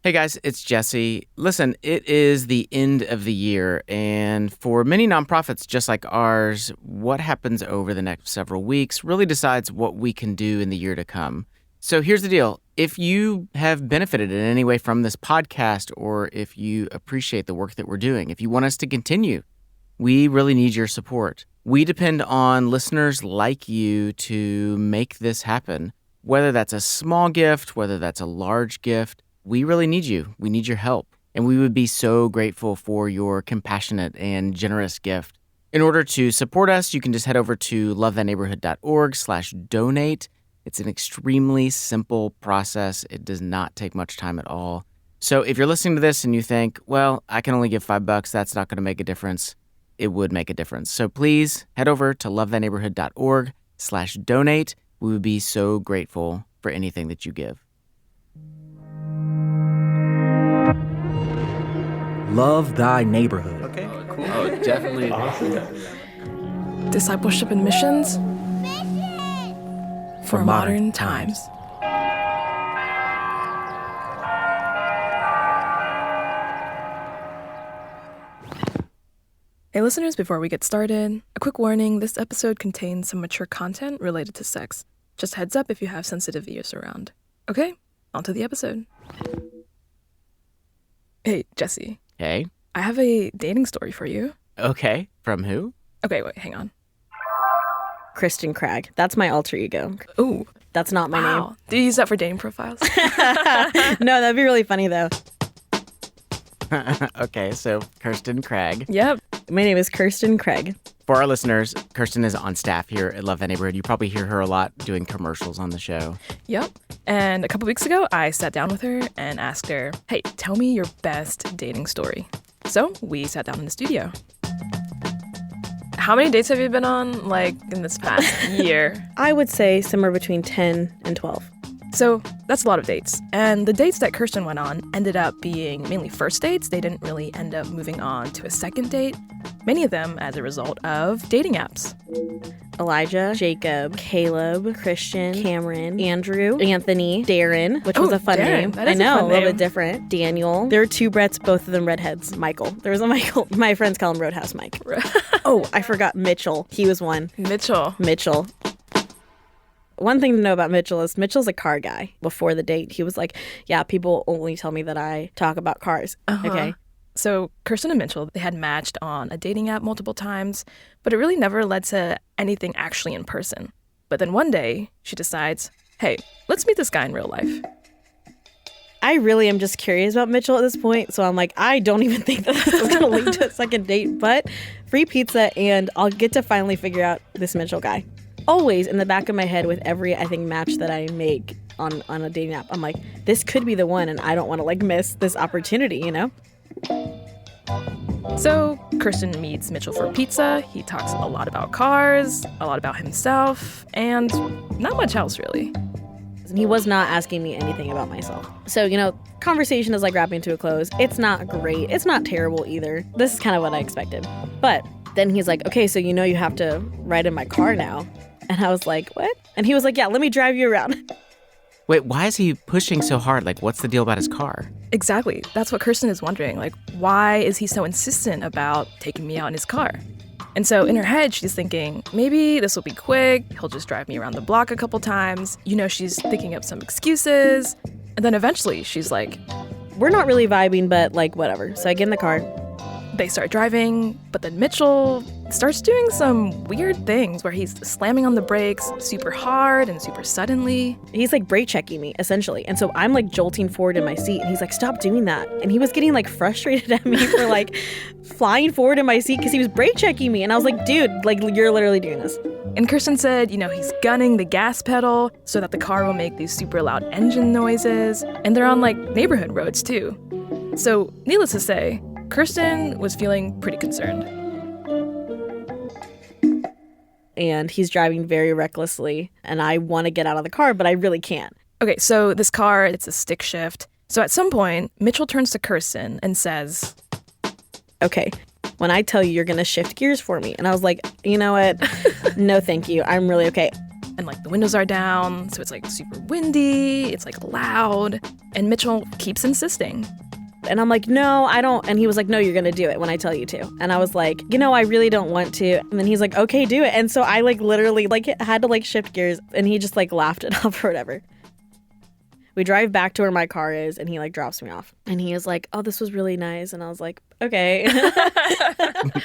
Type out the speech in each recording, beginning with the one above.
Hey guys, it's Jesse. Listen, it is the end of the year, and for many nonprofits just like ours, what happens over the next several weeks really decides what we can do in the year to come. So here's the deal. If you have benefited in any way from this podcast, or if you appreciate the work that we're doing, if you want us to continue, we really need your support. We depend on listeners like you to make this happen, whether that's a small gift, whether that's a large gift. We really need you. We need your help. And we would be so grateful for your compassionate and generous gift. In order to support us, you can just head over to lovethatneighborhood.org/donate. It's an extremely simple process. It does not take much time at all. So if you're listening to this and you think, well, I can only give $5, that's not going to make a difference, it would make a difference. So please head over to lovethatneighborhood.org/donate. We would be so grateful for anything that you give. Love thy neighborhood. Okay, cool. Oh, definitely. Awesome. Discipleship and missions for modern times. Hey listeners, before we get started, a quick warning, this episode contains some mature content related to sex. Just heads up if you have sensitive ears around. Okay, on to the episode. Hey, Jesse. Hey. I have a dating story for you. Okay. From who? Okay, wait, hang on. Kristen Craig. That's my alter ego. Ooh. That's not my Wow. Do you use that for dating profiles? name. No, that'd be really funny though. Okay, so Kirsten Craig. Yep. My name is Kirsten Craig. For our listeners, Kirsten is on staff here at Love That Neighborhood. You probably hear her a lot doing commercials on the show. Yep. And a couple weeks ago, I sat down with her and asked her, hey, tell me your best dating story. So we sat down in the studio. How many dates have you been on, like, in this past year? I would say somewhere between 10 and 12. So that's a lot of dates. And the dates that Kirsten went on ended up being mainly first dates. They didn't really end up moving on to a second date. Many of them as a result of dating apps. Elijah, Jacob, Caleb, Christian, Cameron, Andrew, Anthony, Darren, which was a fun Darren. name. That I is know, a a fun little name. bit different. Daniel. There were two Bretts, both of them redheads. Michael. There was a Michael. My friends call him Roadhouse Mike. Oh, I forgot Mitchell. He was one. Mitchell. One thing to know about Mitchell is Mitchell's a car guy. Before the date, he was like, yeah, people only tell me that I talk about cars. Uh-huh. Okay. So Kirsten and Mitchell, they had matched on a dating app multiple times, but it really never led to anything actually in person. But then one day, she decides, hey, let's meet this guy in real life. I really am just curious about Mitchell at this point, so I'm like, I don't even think that this is going to lead to a second date, but free pizza, and I'll get to finally figure out this Mitchell guy. Always in the back of my head with every, I think, match that I make on a dating app, I'm like, this could be the one, and I don't want to, like, miss this opportunity, you know? So Kirsten meets Mitchell for pizza. He talks a lot about cars, a lot about himself, and not much else, really. And he was not asking me anything about myself. So, you know, conversation is like wrapping to a close. It's not great. It's not terrible either. This is kind of what I expected. But then he's like, okay, so you know you have to ride in my car now. And I was like, what? And he was like, yeah, let me drive you around. Wait, why is he pushing so hard? Like, what's the deal about his car? Exactly. That's what Kirsten is wondering. Like, why is he so insistent about taking me out in his car? And so in her head, she's thinking, maybe this will be quick. He'll just drive me around the block a couple times. You know, she's thinking up some excuses. And then eventually she's like, We're not really vibing, but like, whatever. So I get in the car. they start driving, but then Mitchell starts doing some weird things where he's slamming on the brakes super hard and super suddenly. He's like brake checking me, essentially. And so I'm like jolting forward in my seat, and he's like, stop doing that. And he was getting like frustrated at me for like flying forward in my seat because he was brake checking me. And I was like, dude, like you're literally doing this. And Kirsten said, you know, he's gunning the gas pedal so that the car will make these super loud engine noises. And they're on like neighborhood roads too. So needless to say, Kirsten was feeling pretty concerned. And he's driving very recklessly, and I want to get out of the car, but I really can't. Okay, so this car, it's a stick shift. So at some point, Mitchell turns to Kirsten and says, okay, when I tell you you're going to shift gears for me. And I was like, you know what? No, thank you. I'm really okay. and like the windows are down, so it's like super windy, it's like loud, and Mitchell keeps insisting. And I'm like, no, I don't. And he was like, no, you're going to do it when I tell you to. And I was like, I really don't want to. And then he's like, okay, do it. And so I like literally like had to like shift gears, and he just like laughed it off or whatever. We drive back to where my car is, and he like drops me off. And he was like, oh, this was really nice. And I was like, okay.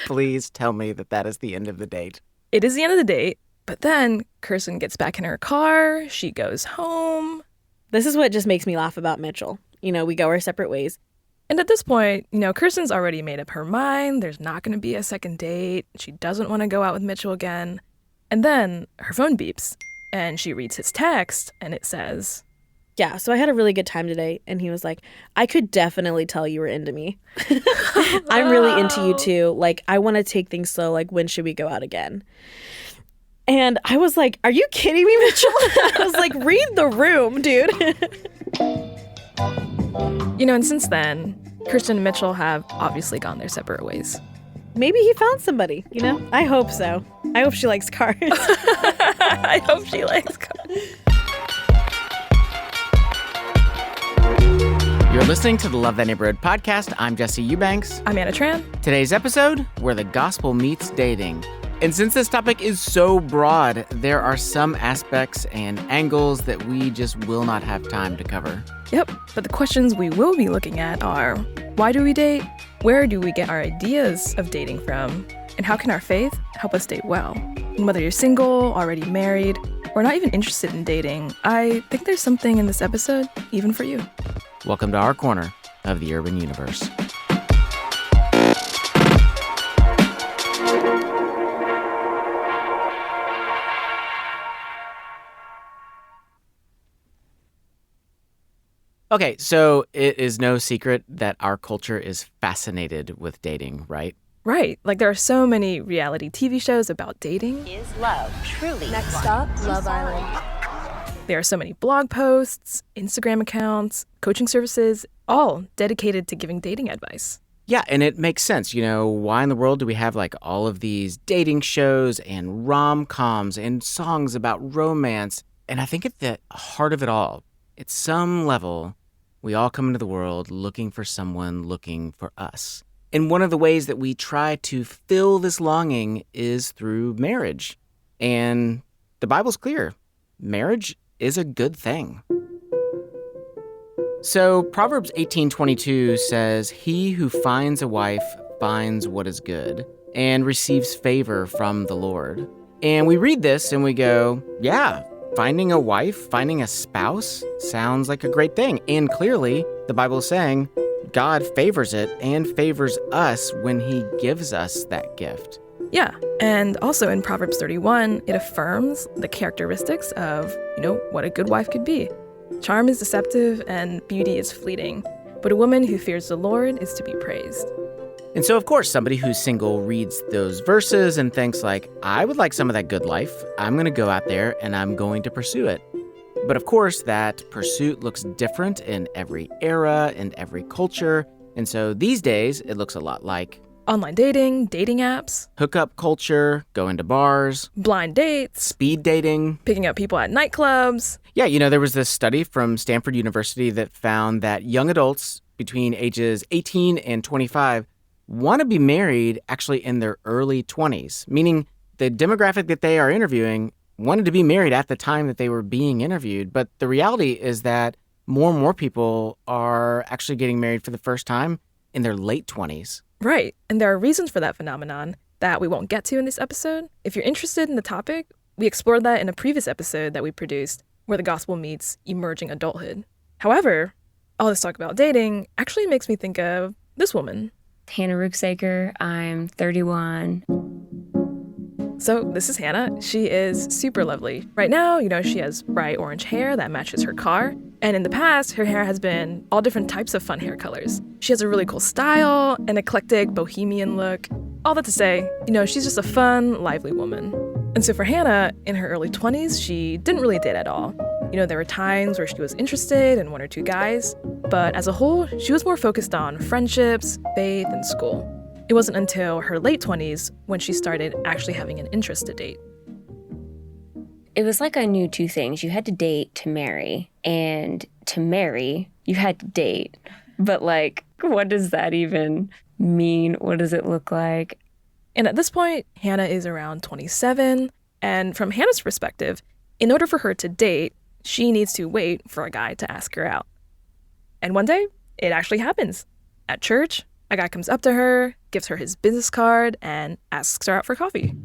Please tell me that is the end of the date. It is the end of the date, but then Kirsten gets back in her car, she goes home. This is what just makes me laugh about Mitchell. We go our separate ways. And at this point, Kirsten's already made up her mind. There's not going to be a second date. She doesn't want to go out with Mitchell again. And then her phone beeps, and she reads his text, and it says, yeah, so I had a really good time today. And he was like, I could definitely tell you were into me. I'm really into you too. Like, I want to take things slow. Like, when should we go out again? And I was like, are you kidding me, Mitchell? I was like, read the room, dude. And since then, Kirsten and Mitchell have obviously gone their separate ways. Maybe he found somebody, I hope so. I hope she likes cars. I hope she likes cars. You're listening to the Love Thy Neighborhood podcast. I'm Jesse Eubanks. I'm Anna Tran. Today's episode, Where the Gospel Meets Dating. And since this topic is so broad, there are some aspects and angles that we just will not have time to cover. Yep, but the questions we will be looking at are, why do we date? Where do we get our ideas of dating from? And how can our faith help us date well? And whether you're single, already married, or not even interested in dating, I think there's something in this episode even for you. Welcome to our corner of the urban universe. Okay, so it is no secret that our culture is fascinated with dating, right? Right. Like there are so many reality TV shows about dating. Is love truly? Next stop, Love Island. There are so many blog posts, Instagram accounts, coaching services, all dedicated to giving dating advice. Yeah, and it makes sense. Why in the world do we have like all of these dating shows and rom-coms and songs about romance? And I think at the heart of it all, at some level, we all come into the world looking for someone looking for us. And one of the ways that we try to fill this longing is through marriage. And the Bible's clear. Marriage is a good thing. So Proverbs 18:22 says, "He who finds a wife finds what is good and receives favor from the Lord." And we read this and we go, yeah, finding a wife, finding a spouse sounds like a great thing. And clearly, the Bible is saying God favors it and favors us when he gives us that gift. Yeah, and also in Proverbs 31, it affirms the characteristics of, what a good wife could be. Charm is deceptive and beauty is fleeting, but a woman who fears the Lord is to be praised. And so, of course, somebody who's single reads those verses and thinks like, I would like some of that good life. I'm going to go out there and I'm going to pursue it. But of course, that pursuit looks different in every era and every culture. And so these days, it looks a lot like online dating, dating apps, hookup culture, going to bars, blind dates, speed dating, picking up people at nightclubs. Yeah, there was this study from Stanford University that found that young adults between ages 18 and 25 want to be married actually in their early 20s, meaning the demographic that they are interviewing wanted to be married at the time that they were being interviewed. But the reality is that more and more people are actually getting married for the first time in their late 20s. Right. And there are reasons for that phenomenon that we won't get to in this episode. If you're interested in the topic, we explored that in a previous episode that we produced, Where the Gospel Meets Emerging Adulthood. However, all this talk about dating actually makes me think of this woman. Hannah Rucksaker. I'm 31. So this is Hannah. She is super lovely. Right now, she has bright orange hair that matches her car. And in the past, her hair has been all different types of fun hair colors. She has a really cool style, an eclectic bohemian look. All that to say, she's just a fun, lively woman. And so for Hannah, in her early 20s, she didn't really date at all. There were times where she was interested in one or two guys, but as a whole, she was more focused on friendships, faith, and school. It wasn't until her late 20s when she started actually having an interest to date. It was like I knew two things. You had to date to marry, and to marry, you had to date. But like, what does that even mean? What does it look like? And at this point, Hannah is around 27. And from Hannah's perspective, in order for her to date, she needs to wait for a guy to ask her out. And one day, it actually happens. At church, a guy comes up to her, gives her his business card, and asks her out for coffee.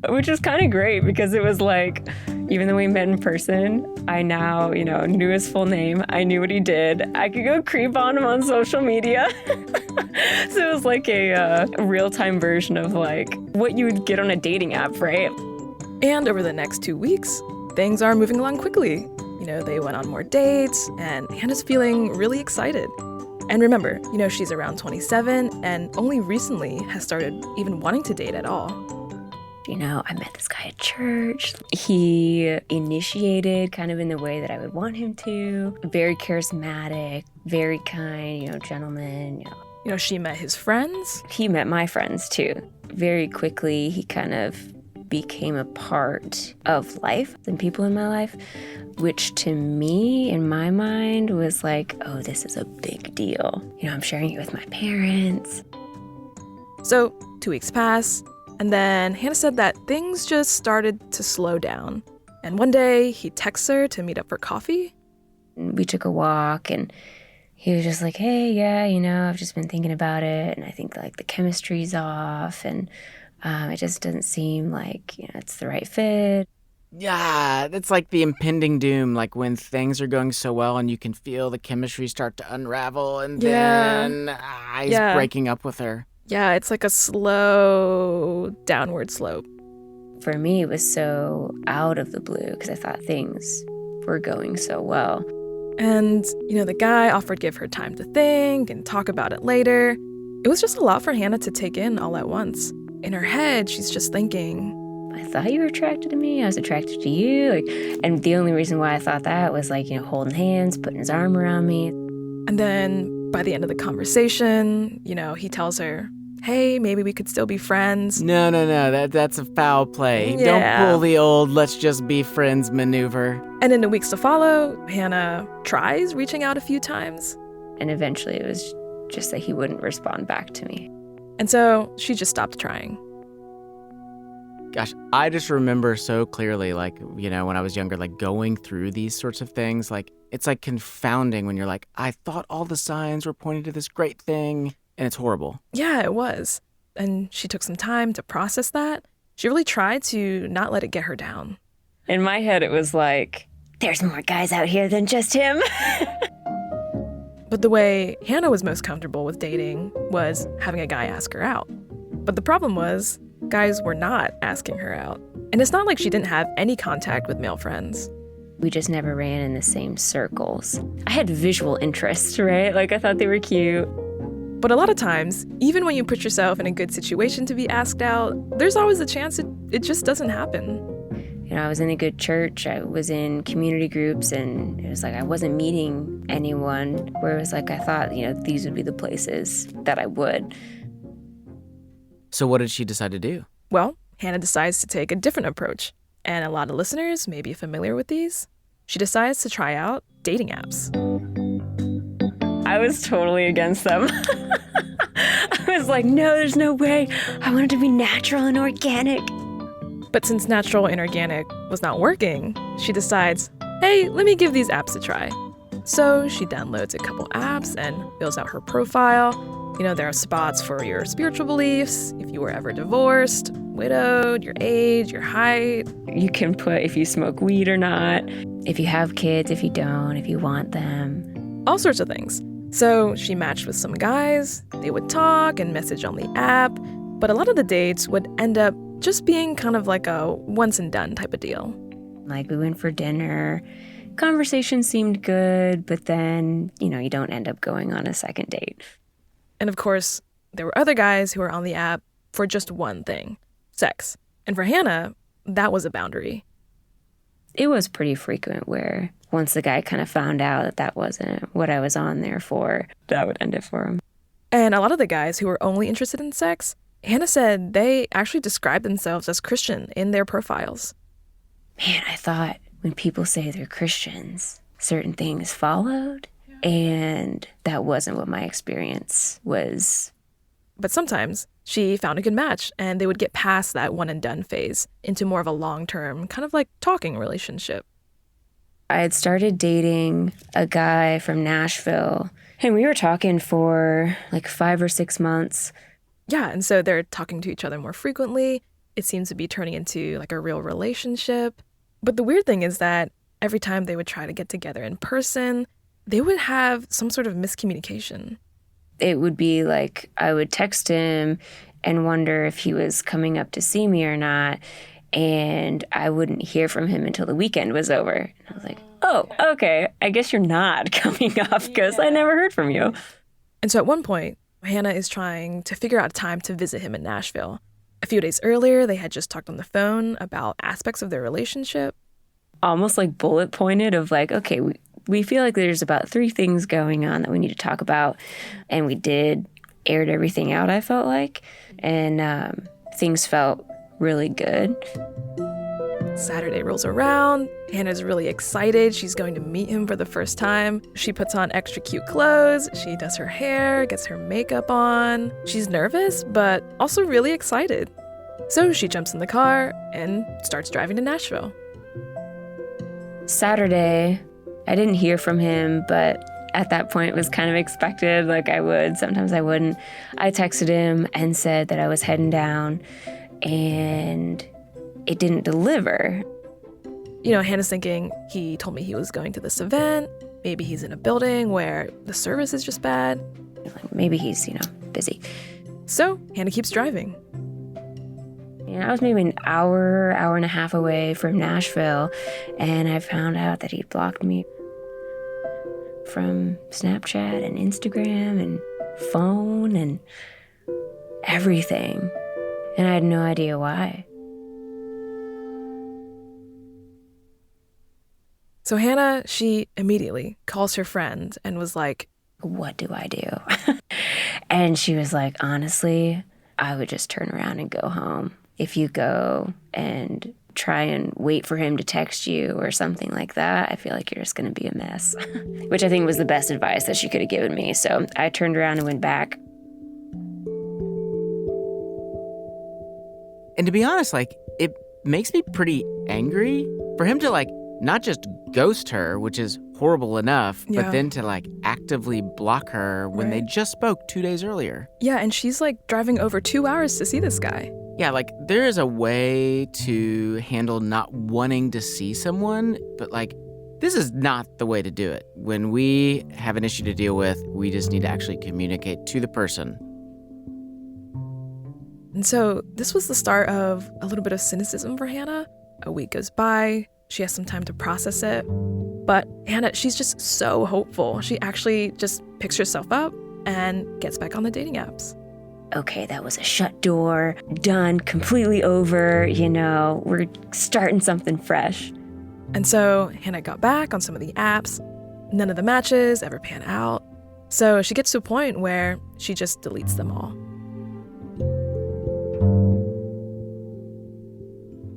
Which is kind of great because it was like, even though we met in person, I now, knew his full name. I knew what he did. I could go creep on him on social media. So it was like a real-time version of like what you would get on a dating app, right? And over the next 2 weeks, things are moving along quickly. They went on more dates, and Hannah's feeling really excited. And remember, she's around 27 and only recently has started even wanting to date at all. I met this guy at church. He initiated kind of in the way that I would want him to. Very charismatic, very kind, gentleman. She met his friends. He met my friends too. Very quickly, he kind of became a part of life and people in my life, which to me, in my mind, was like, oh, this is a big deal. I'm sharing it with my parents. So 2 weeks pass. And then Hannah said that things just started to slow down. And one day, he texts her to meet up for coffee. We took a walk, and he was just like, hey, yeah, I've just been thinking about it, and I think, like, the chemistry's off, and it just doesn't seem like, it's the right fit. Yeah, it's like the impending doom, like when things are going so well and you can feel the chemistry start to unravel, and then he's breaking up with her. Yeah, it's like a slow downward slope. For me, it was so out of the blue because I thought things were going so well. And, the guy offered to give her time to think and talk about it later. It was just a lot for Hannah to take in all at once. In her head, she's just thinking, I thought you were attracted to me. I was attracted to you. And the only reason why I thought that was like, holding hands, putting his arm around me. And then by the end of the conversation, he tells her, hey, maybe we could still be friends. No, that's a foul play. Yeah. Don't pull the old let's just be friends maneuver. And in the weeks to follow, Hannah tries reaching out a few times. And eventually it was just that he wouldn't respond back to me. And so she just stopped trying. Gosh, I just remember so clearly, like, when I was younger, like going through these sorts of things, like it's like confounding when you're like, I thought all the signs were pointing to this great thing. And it's horrible. Yeah, it was. And she took some time to process that. She really tried to not let it get her down. In my head, it was like, there's more guys out here than just him. But the way Hannah was most comfortable with dating was having a guy ask her out. But the problem was, guys were not asking her out. And it's not like she didn't have any contact with male friends. We just never ran in the same circles. I had visual interests, right? Like, I thought they were cute. But a lot of times, even when you put yourself in a good situation to be asked out, there's always a chance it just doesn't happen. I was in a good church. I was in community groups, and it was like I wasn't meeting anyone where it was like I thought, these would be the places that I would. So what did she decide to do? Well, Hannah decides to take a different approach. And a lot of listeners may be familiar with these. She decides to try out dating apps. I was totally against them. I was like, no, there's no way. I want it to be natural and organic. But since natural and organic was not working, she decides, hey, let me give these apps a try. So she downloads a couple apps and fills out her profile. There are spots for your spiritual beliefs, if you were ever divorced, widowed, your age, your height. You can put if you smoke weed or not, if you have kids, if you don't, if you want them. All sorts of things. So she matched with some guys, they would talk and message on the app, but a lot of the dates would end up just being kind of like a once and done type of deal. Like we went for dinner, conversation seemed good, but then, you don't end up going on a second date. And of course, there were other guys who were on the app for just one thing, sex. And for Hannah, that was a boundary. It was pretty frequent where once the guy kind of found out that that wasn't what I was on there for, that would end it for him. And a lot of the guys who were only interested in sex, Hannah said they actually described themselves as Christian in their profiles. man, I thought when people say they're Christians, certain things followed. And that wasn't what my experience was. But sometimes she found a good match and they would get past that one and done phase into more of a long-term, kind of like talking relationship. I had started dating a guy from Nashville, and we were talking for like 5 or 6 months. Yeah, and so they're talking to each other more frequently. It seems to be turning into like a real relationship. But the weird thing is that every time they would try to get together in person, they would have some sort of miscommunication. It would be like I would text him and wonder if he was coming up to see me or not, and I wouldn't hear from him until the weekend was over. And I was like, oh, okay, I guess you're not coming up because I never heard from you. And so at one point, Hannah is trying to figure out a time to visit him in Nashville. A few days earlier, they had just talked on the phone about aspects of their relationship. Almost like bullet pointed of like, okay, we feel like there's about 3 things going on that we need to talk about. And we aired everything out, I felt like. And things felt really good. Saturday rolls around. Hannah's really excited. She's going to meet him for the first time. She puts on extra cute clothes. She does her hair, gets her makeup on. She's nervous, but also really excited. So she jumps in the car and starts driving to Nashville. Saturday, I didn't hear from him, but at that point it was kind of expected. Like I would, sometimes I wouldn't. I texted him and said that I was heading down, and it didn't deliver. You know, Hannah's thinking, he told me he was going to this event. Maybe he's in a building where the service is just bad. Like maybe he's, busy. So Hannah keeps driving. I was maybe an hour and a half away from Nashville, and I found out that he blocked me from Snapchat and Instagram and phone and everything. And I had no idea why. So Hannah, she immediately calls her friend and was like, what do I do? And she was like, honestly, I would just turn around and go home. If you go and try and wait for him to text you or something like that, I feel like you're just going to be a mess, which I think was the best advice that she could have given me. So I turned around and went back. And to be honest, it makes me pretty angry for him to not just ghost her, which is horrible enough, but then to actively block her when they just spoke 2 days earlier. Yeah, and she's driving over 2 hours to see this guy. Yeah, there is a way to handle not wanting to see someone, but this is not the way to do it. When we have an issue to deal with, we just need to actually communicate to the person. And so this was the start of a little bit of cynicism for Hannah. A week goes by. She has some time to process it. But Hannah, she's just so hopeful. She actually just picks herself up and gets back on the dating apps. Okay, that was a shut door, done, completely over, we're starting something fresh. And so Hannah got back on some of the apps. None of the matches ever pan out. So she gets to a point where she just deletes them all.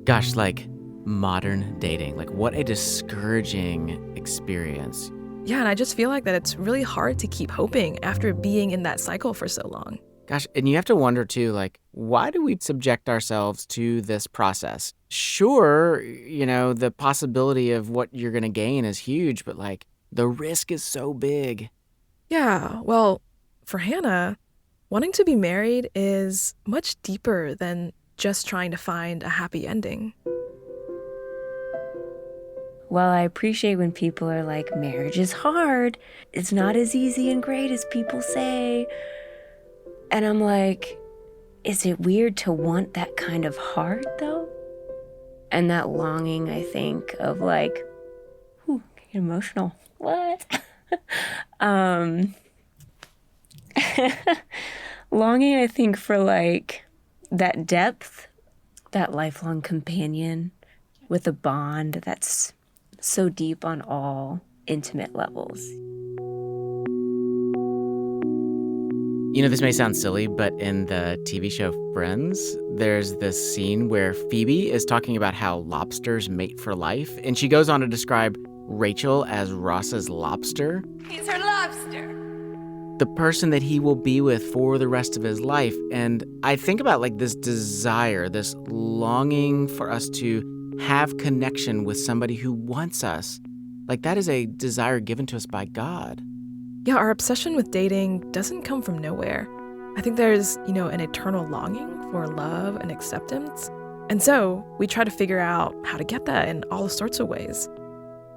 Gosh, modern dating. What a discouraging experience. Yeah, and I just feel like that it's really hard to keep hoping after being in that cycle for so long. Gosh, and you have to wonder too, why do we subject ourselves to this process? Sure, the possibility of what you're going to gain is huge, but the risk is so big. Yeah, well, for Hannah, wanting to be married is much deeper than just trying to find a happy ending. Well, I appreciate when people are like, marriage is hard. It's not as easy and great as people say. And I'm like, is it weird to want that kind of hard, though? And that longing, I think, of get emotional. What? Longing, I think, for that depth, that lifelong companion with a bond that's so deep on all intimate levels. This may sound silly, but in the TV show Friends, there's this scene where Phoebe is talking about how lobsters mate for life, and she goes on to describe Rachel as Ross's lobster. He's her lobster. The person that he will be with for the rest of his life. And I think about like this desire, this longing for us to have connection with somebody who wants us. Like that is a desire given to us by God. Yeah, our obsession with dating doesn't come from nowhere. I think there's, an eternal longing for love and acceptance. And so we try to figure out how to get that in all sorts of ways.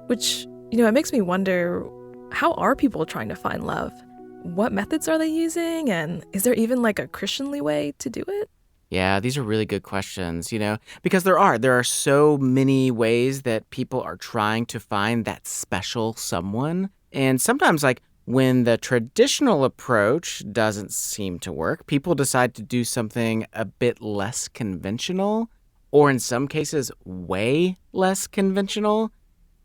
Which, it makes me wonder, how are people trying to find love? What methods are they using? And is there even like a Christianly way to do it? Yeah, these are really good questions, because there are so many ways that people are trying to find that special someone. And sometimes like when the traditional approach doesn't seem to work, people decide to do something a bit less conventional, or in some cases, way less conventional.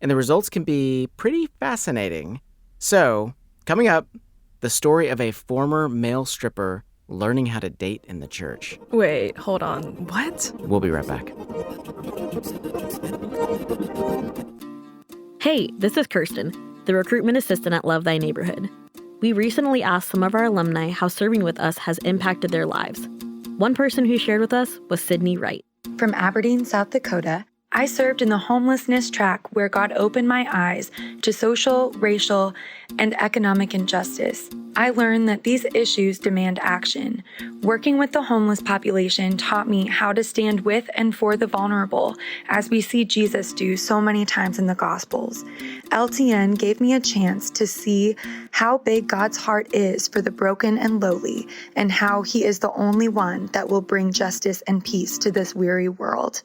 And the results can be pretty fascinating. So, coming up, the story of a former male stripper learning how to date in the church. Wait, hold on. What? We'll be right back. Hey, this is Kirsten, the recruitment assistant at Love Thy Neighborhood. We recently asked some of our alumni how serving with us has impacted their lives. One person who shared with us was Sydney Wright. From Aberdeen, South Dakota, I served in the homelessness track where God opened my eyes to social, racial, and economic injustice. I learned that these issues demand action. Working with the homeless population taught me how to stand with and for the vulnerable, as we see Jesus do so many times in the Gospels. LTN gave me a chance to see how big God's heart is for the broken and lowly, and how He is the only one that will bring justice and peace to this weary world.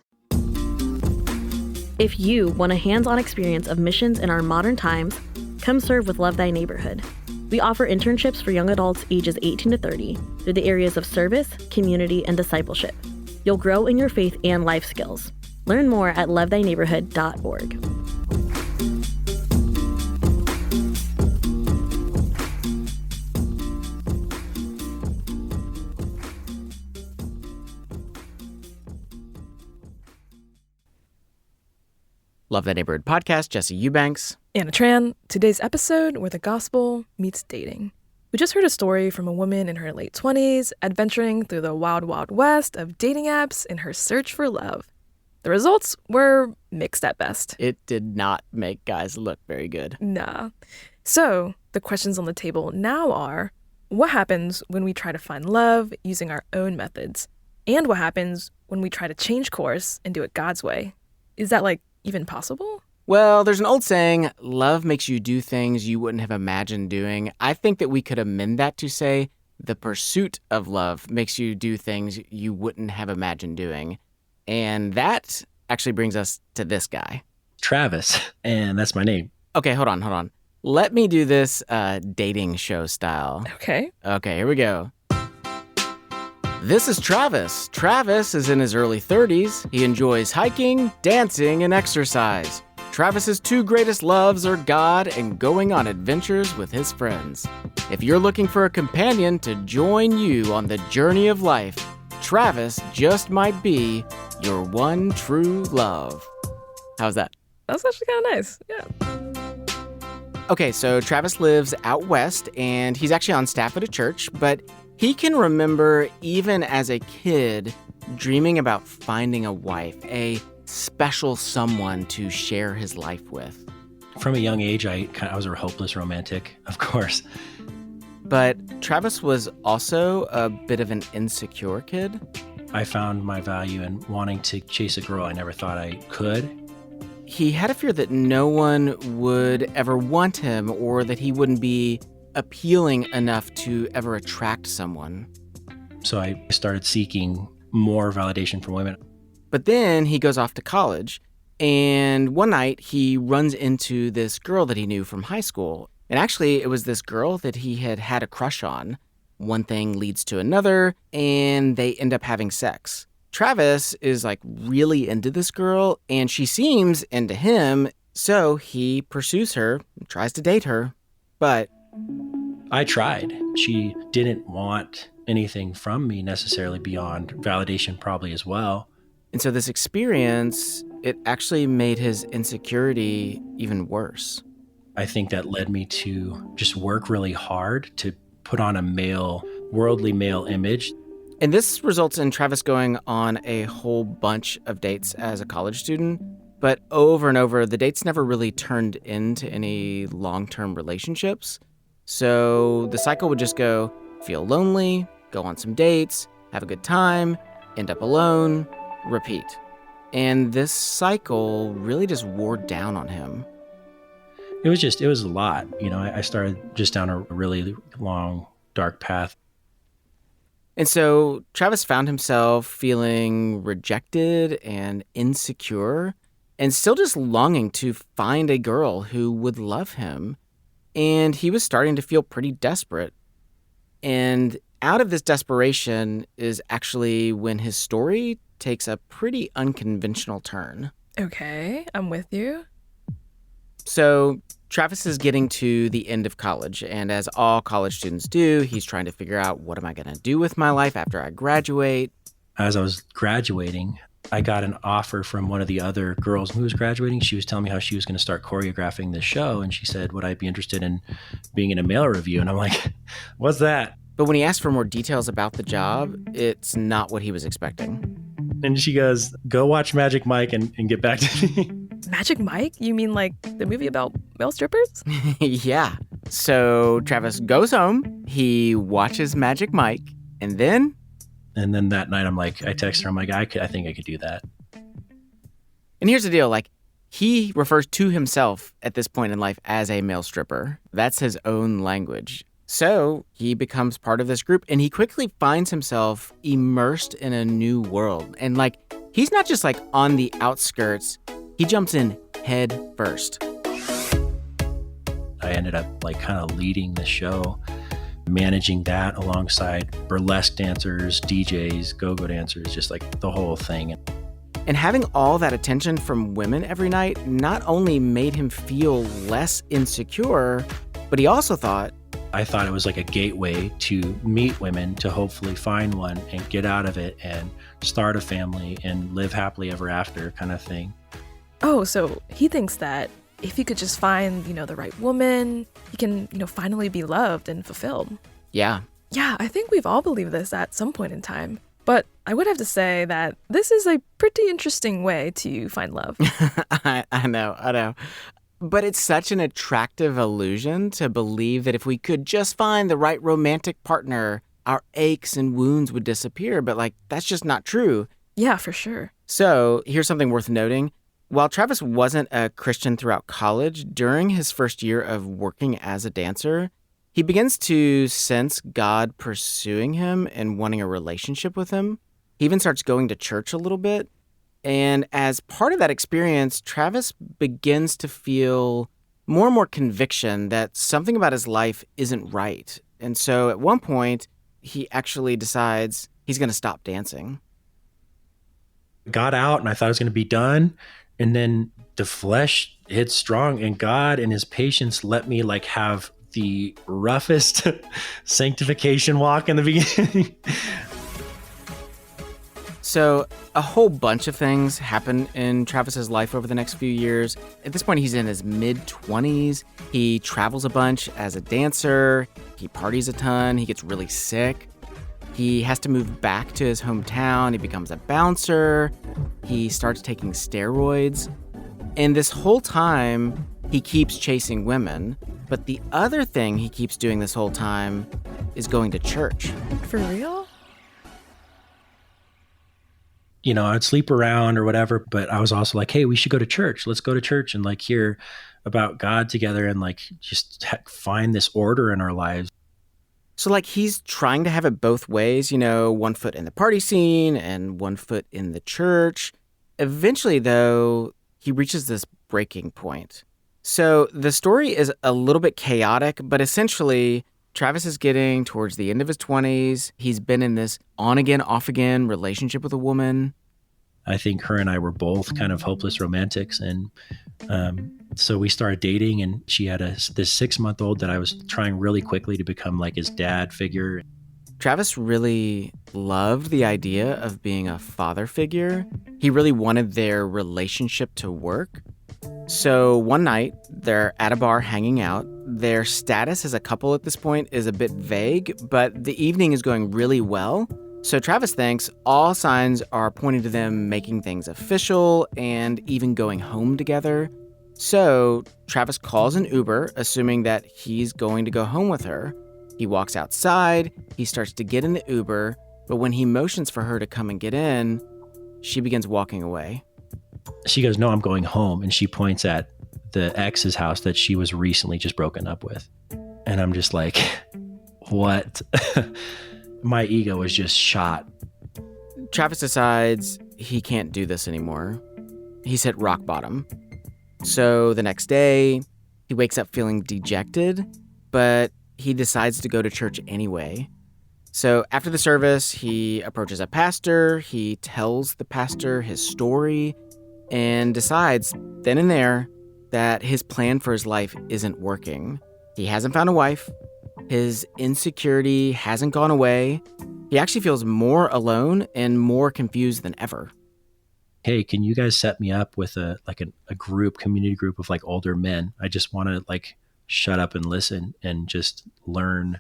If you want a hands-on experience of missions in our modern times, come serve with Love Thy Neighborhood. We offer internships for young adults ages 18 to 30 through the areas of service, community, and discipleship. You'll grow in your faith and life skills. Learn more at lovethyneighborhood.org. Love Thy Neighborhood podcast, Jesse Eubanks. Anna Tran, today's episode where the gospel meets dating. We just heard a story from a woman in her late 20s adventuring through the wild, wild west of dating apps in her search for love. The results were mixed at best. It did not make guys look very good. Nah. So the questions on the table now are, what happens when we try to find love using our own methods? And what happens when we try to change course and do it God's way? Is that even possible? Well, there's an old saying, love makes you do things you wouldn't have imagined doing. I think that we could amend that to say, the pursuit of love makes you do things you wouldn't have imagined doing. And that actually brings us to this guy. Travis, and that's my name. Okay, hold on. Let me do this dating show style. Okay, here we go. This is Travis. Travis is in his early 30s. He enjoys hiking, dancing, and exercise. Travis's two greatest loves are God and going on adventures with his friends. If you're looking for a companion to join you on the journey of life, Travis just might be your one true love. How's that? That's actually kind of nice. Yeah. Okay, so Travis lives out west, and he's actually on staff at a church, but he can remember, even as a kid, dreaming about finding a wife, a special someone to share his life with. From a young age, I was a hopeless romantic, of course. But Travis was also a bit of an insecure kid. I found my value in wanting to chase a girl I never thought I could. He had a fear that no one would ever want him, or that he wouldn't be appealing enough to ever attract someone. So I started seeking more validation from women. But then he goes off to college, and one night he runs into this girl that he knew from high school. And actually, it was this girl that he had a crush on. One thing leads to another, and they end up having sex. Travis is really into this girl, and she seems into him, so he pursues her, tries to date her, but I tried. She didn't want anything from me necessarily beyond validation, probably as well. And so this experience, it actually made his insecurity even worse. I think that led me to just work really hard to put on a worldly male image. And this results in Travis going on a whole bunch of dates as a college student. But over and over, the dates never really turned into any long-term relationships. So the cycle would just go, feel lonely, go on some dates, have a good time, end up alone, repeat. And this cycle really just wore down on him. It was a lot. I started just down a really long, dark path. And so Travis found himself feeling rejected and insecure and still just longing to find a girl who would love him. And he was starting to feel pretty desperate. And out of this desperation is actually when his story takes a pretty unconventional turn. Okay, I'm with you. So Travis is getting to the end of college, and as all college students do, he's trying to figure out, what am I going to do with my life after I graduate? As I was graduating, I got an offer from one of the other girls who was graduating. She was telling me how she was going to start choreographing this show, and she said, would I be interested in being in a male review? And I'm like, what's that? But when he asked for more details about the job, it's not what he was expecting. And she goes, go watch Magic Mike and get back to me. Magic Mike? You mean like the movie about male strippers? Yeah. So Travis goes home, he watches Magic Mike, and then that night I text her, I'm like, I think I could do that. And here's the deal, he refers to himself at this point in life as a male stripper. That's his own language. So he becomes part of this group, and he quickly finds himself immersed in a new world. And he's not just on the outskirts, he jumps in head first. I ended up kind of leading the show, managing that alongside burlesque dancers, DJs, go-go dancers, just the whole thing. And having all that attention from women every night not only made him feel less insecure, but he also thought, I thought it was like a gateway to meet women, to hopefully find one and get out of it and start a family and live happily ever after kind of thing. Oh, so he thinks that if he could just find, the right woman, he can, finally be loved and fulfilled. Yeah. Yeah, I think we've all believed this at some point in time. But I would have to say that this is a pretty interesting way to find love. I know. But it's such an attractive illusion to believe that if we could just find the right romantic partner, our aches and wounds would disappear. But that's just not true. Yeah, for sure. So here's something worth noting. While Travis wasn't a Christian throughout college, during his first year of working as a dancer, he begins to sense God pursuing him and wanting a relationship with him. He even starts going to church a little bit. And as part of that experience, Travis begins to feel more and more conviction that something about his life isn't right. And so at one point, he actually decides he's going to stop dancing. Got out and I thought it was going to be done. And then the flesh hit strong, and God in his patience let me have the roughest sanctification walk in the beginning. So a whole bunch of things happen in Travis's life over the next few years. At this point, he's in his mid-20s. He travels a bunch as a dancer. He parties a ton. He gets really sick. He has to move back to his hometown. He becomes a bouncer. He starts taking steroids. And this whole time, he keeps chasing women. But the other thing he keeps doing this whole time is going to church. For real? I'd sleep around or whatever, but I was also like, hey, we should go to church. Let's go to church and hear about God together and just find this order in our lives. So he's trying to have it both ways, one foot in the party scene and one foot in the church. Eventually, though, he reaches this breaking point. So the story is a little bit chaotic, but essentially, Travis is getting towards the end of his 20s. He's been in this on-again, off-again relationship with a woman. I think her and I were both kind of hopeless romantics. And so we started dating, and she had this 6-month-old that I was trying really quickly to become his dad figure. Travis really loved the idea of being a father figure. He really wanted their relationship to work. So one night, they're at a bar hanging out. Their status as a couple at this point is a bit vague, but the evening is going really well. So Travis thinks all signs are pointing to them making things official and even going home together. So Travis calls an Uber, assuming that he's going to go home with her. He walks outside, he starts to get in the Uber, but when he motions for her to come and get in, she begins walking away. She goes, no, I'm going home. And she points at the ex's house that she was recently just broken up with. And I'm just like, what? My ego is just shot. Travis decides he can't do this anymore. He's hit rock bottom. So the next day, he wakes up feeling dejected, but he decides to go to church anyway. So after the service, he approaches a pastor, he tells the pastor his story, and decides then and there that his plan for his life isn't working. He hasn't found a wife. His insecurity hasn't gone away. He actually feels more alone and more confused than ever. Hey, can you guys set me up with a community group of like older men? I just want to like shut up and listen and just learn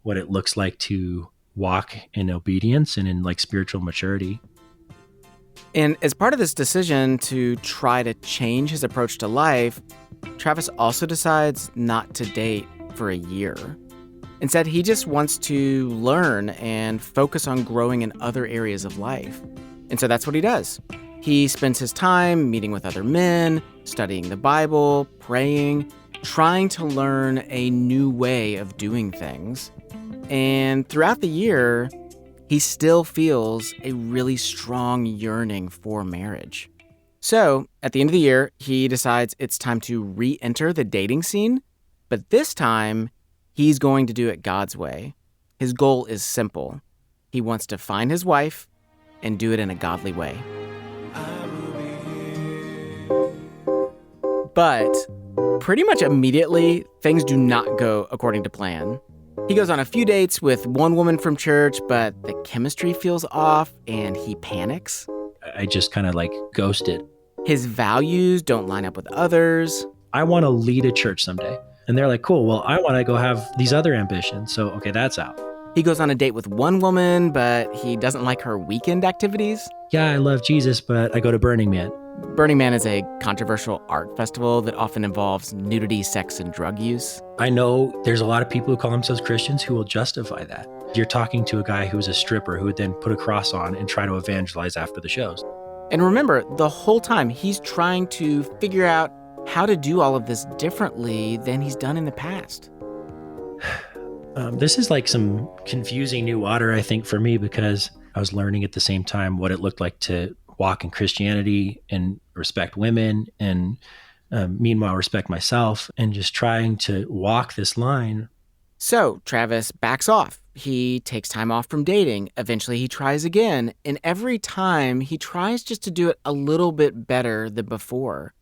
what it looks like to walk in obedience and in like spiritual maturity. And as part of this decision to try to change his approach to life, Travis also decides not to date for a year. Instead, he just wants to learn and focus on growing in other areas of life. And so that's what he does. He spends his time meeting with other men, studying the Bible, praying, trying to learn a new way of doing things. And throughout the year, he still feels a really strong yearning for marriage. So, at the end of the year, he decides it's time to re-enter the dating scene, but this time, he's going to do it God's way. His goal is simple. He wants to find his wife and do it in a godly way. But pretty much immediately, things do not go according to plan. He goes on a few dates with one woman from church, but the chemistry feels off and he panics. I just kind of like ghosted. His values don't line up with others. I want to lead a church someday. And they're like, cool, well, I want to go have these other ambitions. So, okay, that's out. He goes on a date with one woman, but he doesn't like her weekend activities. Yeah, I love Jesus, but I go to Burning Man. Burning Man is a controversial art festival that often involves nudity, sex, and drug use. I know there's a lot of people who call themselves Christians who will justify that. You're talking to a guy who's a stripper who would then put a cross on and try to evangelize after the shows. And remember, the whole time he's trying to figure out how to do all of this differently than he's done in the past. This is like some confusing new water, I think, for me, because I was learning at the same time what it looked like to walk in Christianity and respect women and meanwhile respect myself and just trying to walk this line. So Travis backs off. He takes time off from dating. Eventually he tries again. And every time he tries just to do it a little bit better than before.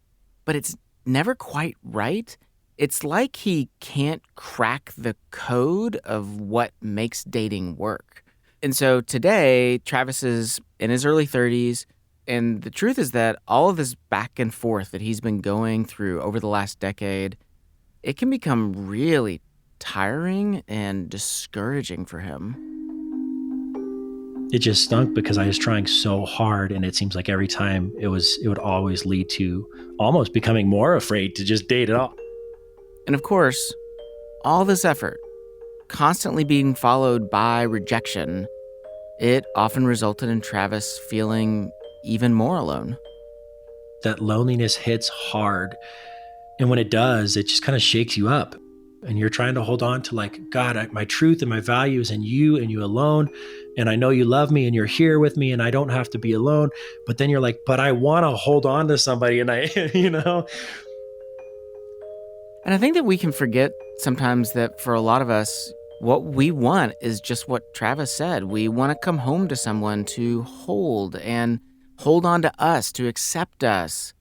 But it's never quite right. It's like he can't crack the code of what makes dating work. And so today, Travis is in his early 30s. And the truth is that all of this back and forth that he's been going through over the last decade, it can become really tiring and discouraging for him. It just stunk because I was trying so hard, and it seems like every time it would always lead to almost becoming more afraid to just date at all. And of course, all this effort, constantly being followed by rejection, it often resulted in Travis feeling even more alone. That loneliness hits hard. And when it does, it just kind of shakes you up. And you're trying to hold on to like, God, my truth and my values and you alone. And I know you love me and you're here with me and I don't have to be alone. But then you're like, but I want to hold on to somebody and I, And I think that we can forget sometimes that for a lot of us, what we want is just what Travis said. We want to come home to someone to hold on to us, to accept us.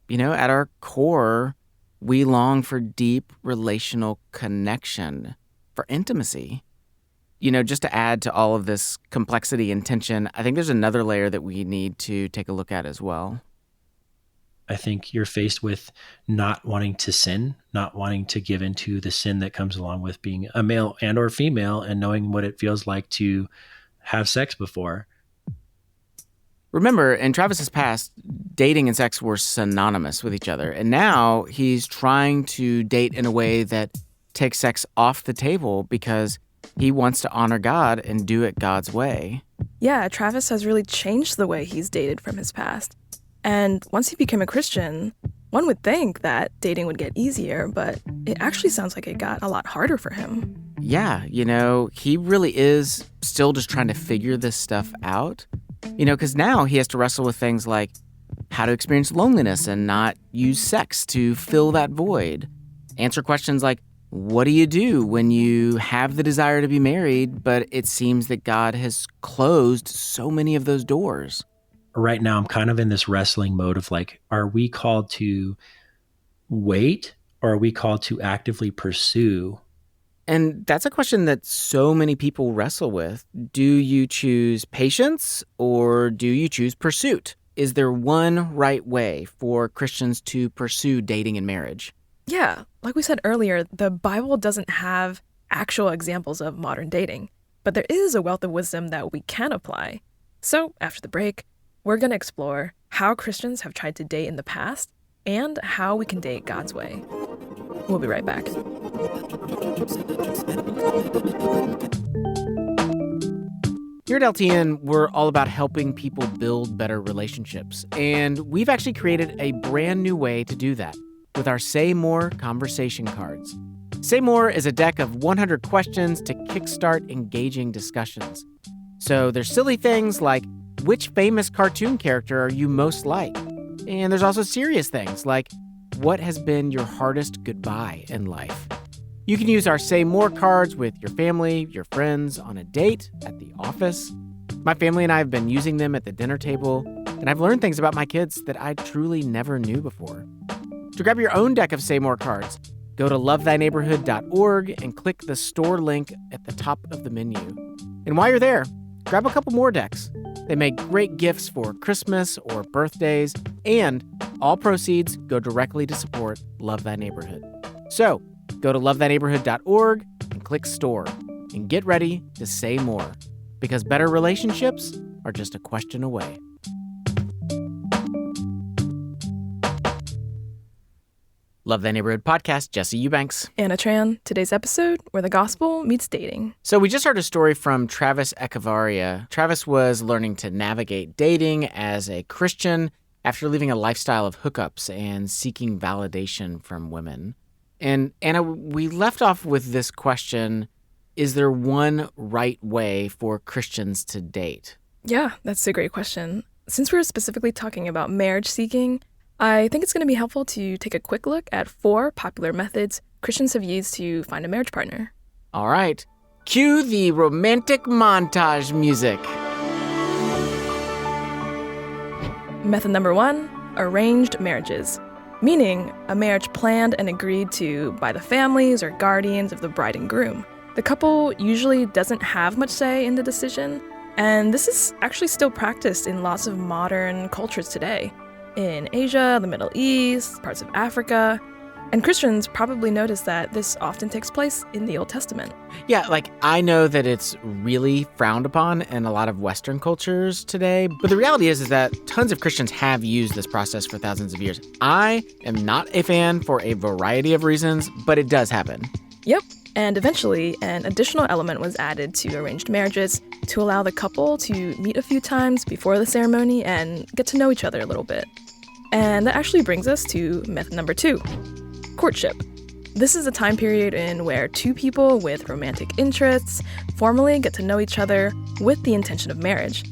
At our core, we long for deep relational connection, for intimacy. just to add to all of this complexity and tension, I think there's another layer that we need to take a look at as well. I think you're faced with not wanting to sin, not wanting to give into the sin that comes along with being a male and or female and knowing what it feels like to have sex before. Remember, in Travis's past, dating and sex were synonymous with each other. And now he's trying to date in a way that takes sex off the table because he wants to honor God and do it God's way. Yeah, Travis has really changed the way he's dated from his past. And once he became a Christian, one would think that dating would get easier, but it actually sounds like it got a lot harder for him. Yeah, he really is still just trying to figure this stuff out. Because now he has to wrestle with things like how to experience loneliness and not use sex to fill that void. Answer questions like, what do you do when you have the desire to be married, but it seems that God has closed so many of those doors? Right now, I'm kind of in this wrestling mode of like, are we called to wait or are we called to actively pursue? And that's a question that so many people wrestle with. Do you choose patience or do you choose pursuit? Is there one right way for Christians to pursue dating and marriage? Yeah, like we said earlier, the Bible doesn't have actual examples of modern dating, but there is a wealth of wisdom that we can apply. So after the break, we're going to explore how Christians have tried to date in the past and how we can date God's way. We'll be right back. Here at LTN, we're all about helping people build better relationships. And we've actually created a brand new way to do that with our Say More conversation cards. Say More is a deck of 100 questions to kickstart engaging discussions. So there's silly things like, which famous cartoon character are you most like? And there's also serious things like, what has been your hardest goodbye in life? You can use our Say More cards with your family, your friends, on a date, at the office. My family and I have been using them at the dinner table, and I've learned things about my kids that I truly never knew before. To grab your own deck of Say More cards, go to lovethyneighborhood.org and click the store link at the top of the menu. And while you're there, grab a couple more decks. They make great gifts for Christmas or birthdays, and all proceeds go directly to support Love Thy Neighborhood. So, go to lovethyneighborhood.org and click store, and get ready to say more, because better relationships are just a question away. Love Thy Neighborhood podcast, Jesse Eubanks. Anna Tran, today's episode, where the gospel meets dating. So we just heard a story from Travis Echevarria. Travis was learning to navigate dating as a Christian after living a lifestyle of hookups and seeking validation from women. And Anna, we left off with this question, is there one right way for Christians to date? Yeah, that's a great question. Since we're specifically talking about marriage seeking, I think it's going to be helpful to take a quick look at 4 popular methods Christians have used to find a marriage partner. All right. Cue the romantic montage music. Method number 1, arranged marriages, meaning a marriage planned and agreed to by the families or guardians of the bride and groom. The couple usually doesn't have much say in the decision, and this is actually still practiced in lots of modern cultures today. In Asia, the Middle East, parts of Africa. And Christians probably notice that this often takes place in the Old Testament. Yeah, I know that it's really frowned upon in a lot of Western cultures today, but the reality is that tons of Christians have used this process for thousands of years. I am not a fan for a variety of reasons, but it does happen. Yep, and eventually an additional element was added to arranged marriages to allow the couple to meet a few times before the ceremony and get to know each other a little bit. And that actually brings us to method number 2, courtship. This is a time period in where 2 people with romantic interests formally get to know each other with the intention of marriage.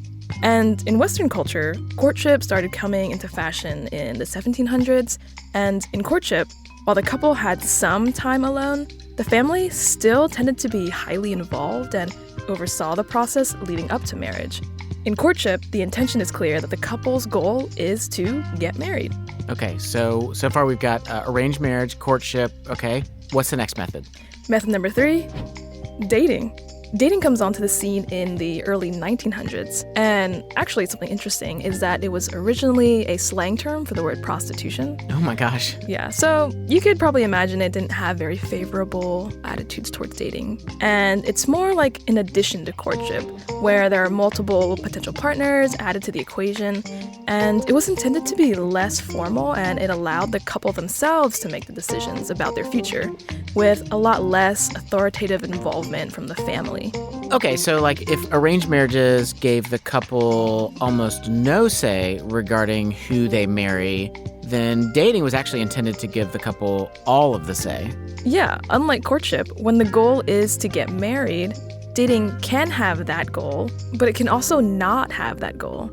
And in Western culture, courtship started coming into fashion in the 1700s, and in courtship, while the couple had some time alone, the family still tended to be highly involved and oversaw the process leading up to marriage. In courtship, the intention is clear that the couple's goal is to get married. Okay, so far we've got arranged marriage, courtship. Okay, what's the next method? Method number 3, dating. Dating comes onto the scene in the early 1900s, and actually something interesting is that it was originally a slang term for the word prostitution. Oh my gosh. Yeah, so you could probably imagine it didn't have very favorable attitudes towards dating. And it's more like an addition to courtship, where there are multiple potential partners added to the equation, and it was intended to be less formal, and it allowed the couple themselves to make the decisions about their future, with a lot less authoritative involvement from the family. Okay, so like if arranged marriages gave the couple almost no say regarding who they marry, then dating was actually intended to give the couple all of the say. Yeah, unlike courtship, when the goal is to get married, dating can have that goal, but it can also not have that goal.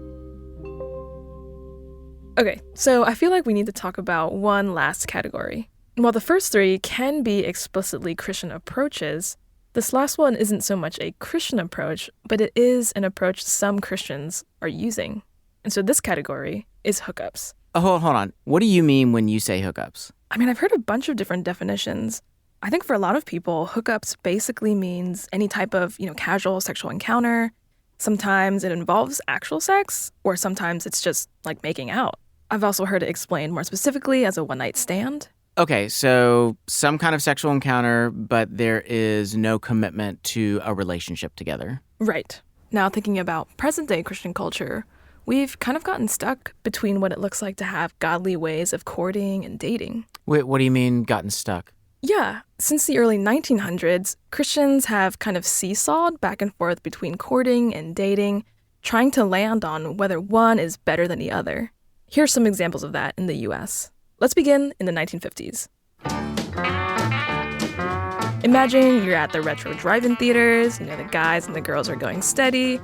Okay, so I feel like we need to talk about one last category. While the first three can be explicitly Christian approaches, this last one isn't so much a Christian approach, but it is an approach some Christians are using. And so this category is hookups. Oh, hold on. What do you mean when you say hookups? I mean, I've heard a bunch of different definitions. I think for a lot of people, hookups basically means any type of, casual sexual encounter. Sometimes it involves actual sex, or sometimes it's just like making out. I've also heard it explained more specifically as a one-night stand. Okay, so some kind of sexual encounter, but there is no commitment to a relationship together. Right. Now, thinking about present-day Christian culture, we've kind of gotten stuck between what it looks like to have godly ways of courting and dating. Wait, what do you mean gotten stuck? Yeah, since the early 1900s, Christians have kind of seesawed back and forth between courting and dating, trying to land on whether one is better than the other. Here's some examples of that in the US. Let's begin in the 1950s. Imagine you're at the retro drive-in theaters, the guys and the girls are going steady.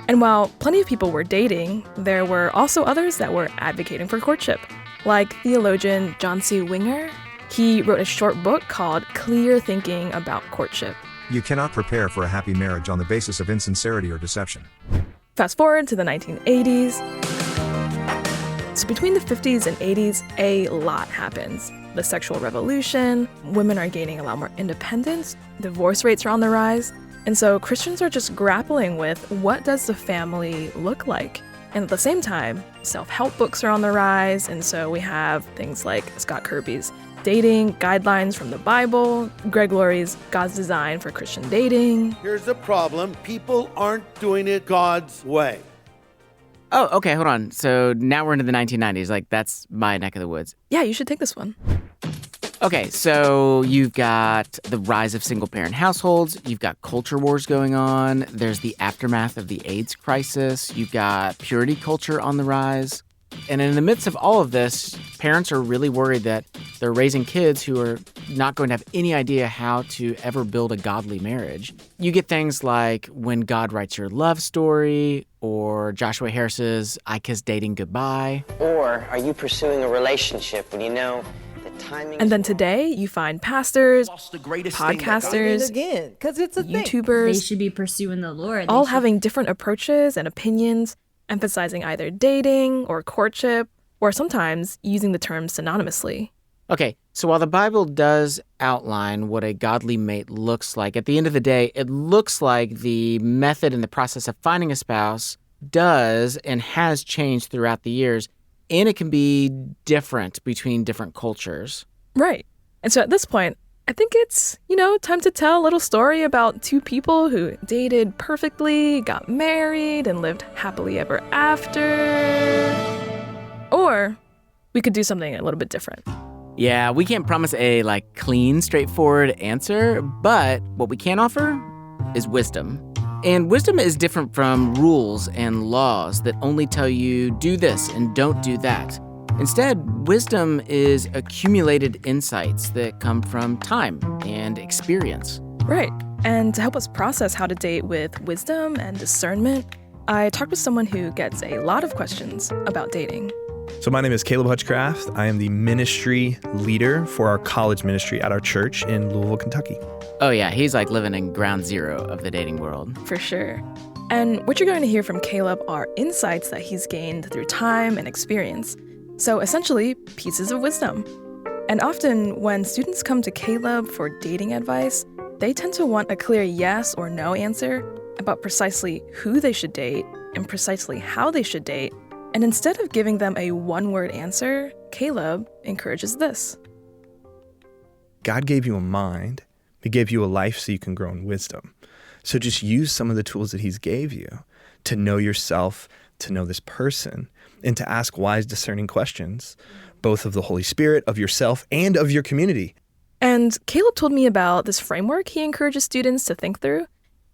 And while plenty of people were dating, there were also others that were advocating for courtship, like theologian John C. Winger. He wrote a short book called Clear Thinking About Courtship. You cannot prepare for a happy marriage on the basis of insincerity or deception. Fast forward to the 1980s. So between the 50s and 80s, a lot happens. The sexual revolution, women are gaining a lot more independence, divorce rates are on the rise, and so Christians are just grappling with what does the family look like? And at the same time, self-help books are on the rise, and so we have things like Scott Kirby's Dating Guidelines from the Bible, Greg Laurie's God's Design for Christian Dating. Here's the problem, people aren't doing it God's way. Oh, okay, hold on. So now we're into the 1990s. Like, that's my neck of the woods. Yeah, you should take this one. Okay, so you've got the rise of single-parent households. You've got culture wars going on. There's the aftermath of the AIDS crisis. You've got purity culture on the rise. And in the midst of all of this, parents are really worried that they're raising kids who are not going to have any idea how to ever build a godly marriage. You get things like When God Writes Your Love Story, or Joshua Harris's I Kissed Dating Goodbye. Or are you pursuing a relationship when you know the timing? And then today, you find pastors, podcasters, again, 'cause it's a YouTubers. They should be pursuing the Lord. All having different approaches and opinions, emphasizing either dating or courtship, or sometimes using the terms synonymously. Okay, so while the Bible does outline what a godly mate looks like, at the end of the day, it looks like the method and the process of finding a spouse does and has changed throughout the years, and it can be different between different cultures. Right. And so at this point, I think it's, time to tell a little story about two people who dated perfectly, got married, and lived happily ever after. Or we could do something a little bit different. Yeah, we can't promise a clean, straightforward answer, but what we can offer is wisdom. And wisdom is different from rules and laws that only tell you do this and don't do that. Instead, wisdom is accumulated insights that come from time and experience. Right. And to help us process how to date with wisdom and discernment, I talked with someone who gets a lot of questions about dating. So my name is Caleb Hutchcraft. I am the ministry leader for our college ministry at our church in Louisville, Kentucky. Oh yeah, he's living in ground zero of the dating world. For sure. And what you're going to hear from Caleb are insights that he's gained through time and experience. So essentially, pieces of wisdom. And often when students come to Caleb for dating advice, they tend to want a clear yes or no answer about precisely who they should date and precisely how they should date. And instead of giving them a one-word answer, Caleb encourages this. God gave you a mind. He gave you a life so you can grow in wisdom. So just use some of the tools that he's gave you to know yourself, to know this person, and to ask wise, discerning questions, both of the Holy Spirit, of yourself, and of your community. And Caleb told me about this framework he encourages students to think through.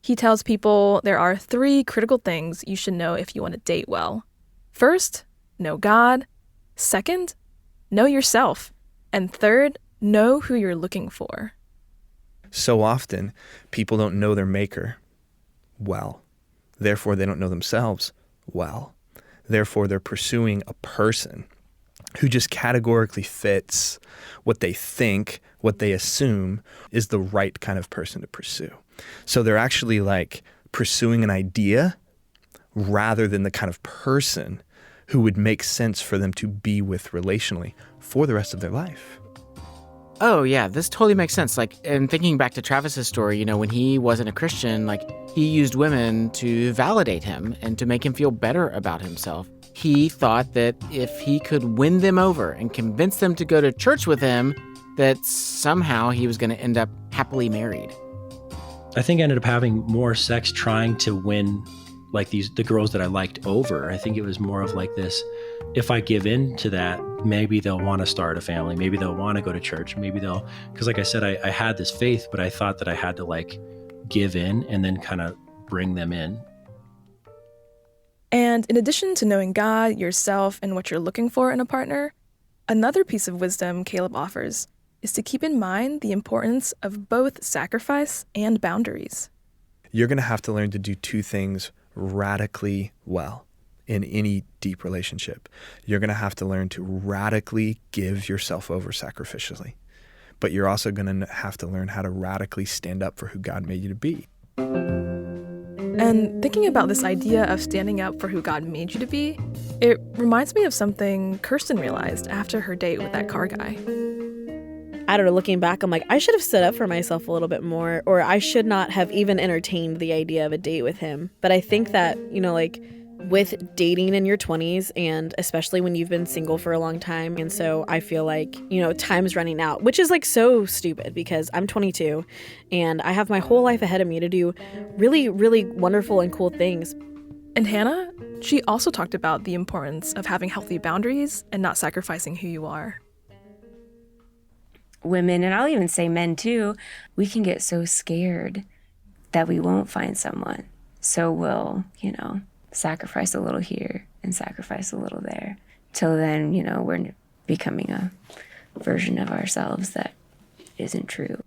He tells people there are 3 critical things you should know if you want to date well. First, know God. Second, know yourself. And third, know who you're looking for. So often, people don't know their maker well. Therefore, they don't know themselves well. Therefore, they're pursuing a person who just categorically fits what they think, what they assume is the right kind of person to pursue. So they're actually like pursuing an idea rather than the kind of person who would make sense for them to be with relationally for the rest of their life. Oh, yeah, this totally makes sense. Like, and thinking back to Travis's story, when he wasn't a Christian, like, he used women to validate him and to make him feel better about himself. He thought that if he could win them over and convince them to go to church with him, that somehow he was going to end up happily married. I think I ended up having more sex trying to win like the girls that I liked over. I think it was more of like this, if I give in to that, maybe they'll want to start a family. Maybe they'll want to go to church. Maybe because like I said, I had this faith, but I thought that I had to like give in and then kind of bring them in. And in addition to knowing God, yourself, and what you're looking for in a partner, another piece of wisdom Caleb offers is to keep in mind the importance of both sacrifice and boundaries. You're going to have to learn to do 2 things radically well in any deep relationship. You're going to have to learn to radically give yourself over sacrificially, but you're also going to have to learn how to radically stand up for who God made you to be. And thinking about this idea of standing up for who God made you to be, it reminds me of something Kirsten realized after her date with that car guy. I don't know, looking back, I'm like, I should have stood up for myself a little bit more, or I should not have even entertained the idea of a date with him. But I think that, like with dating in your 20s, and especially when you've been single for a long time, and so I feel like, time's running out, which is like so stupid because I'm 22 and I have my whole life ahead of me to do really, really wonderful and cool things. And Hannah, she also talked about the importance of having healthy boundaries and not sacrificing who you are. Women, and I'll even say men too, we can get so scared that we won't find someone. So we'll, sacrifice a little here and sacrifice a little there. Till then, we're becoming a version of ourselves that isn't true.